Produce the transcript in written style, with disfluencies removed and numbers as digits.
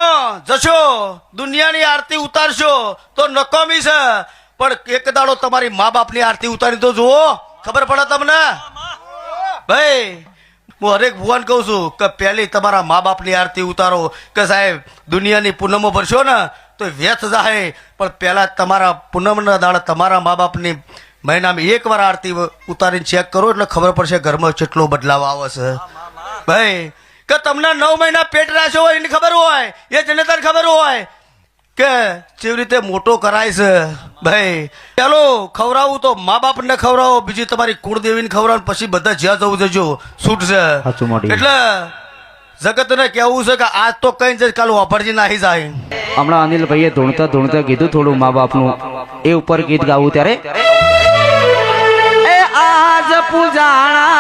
જશો દુનિયાની આરતી ઉતારશો તો નકામી છે, પણ એક દાડો તમારી મા બાપની આરતી ઉતારી તો જુઓ, ખબર પડે તમને. ભાઈ હું હરેક ભુવાન કહું છું કે પહેલી તમારા મા બાપની આરતી ઉતારો, કે સાહેબ દુનિયાની પૂનમો ભરશો ને તો વ્યર્થ જાય, પણ પહેલા તમારા પૂનમના દાડા તમારા મા બાપની મહિનામાં એકવાર આરતી ઉતારીને ચેક કરો એટલે ખબર પડશે ઘરમાં કેટલો બદલાવ આવે છે. ભાઈ કે તમને 9 મહિના પેટ રાખ્યો હોય એની ખબર હોય, એ જનેતર ખબર હોય કે કેવી રીતે મોટો કરાય છે. ભાઈ પેલો ખવડાવું તો મા બાપને ખવડાવો, બીજી તમારી કુળદેવીને ખવડાવો, પછી બધા જ્યાં જવું જજો છૂટ છે. એટલે જગતને કેવું છે કે આજ તો કઈ જ કાલ વાપરજી નાહી જાય. હમણાં અનિલભાઈએ ધૂણતા ધૂણતા કીધું થોડું મા બાપનું, એ ઉપર ગીત ગાવું ત્યારે આજ પૂજાણા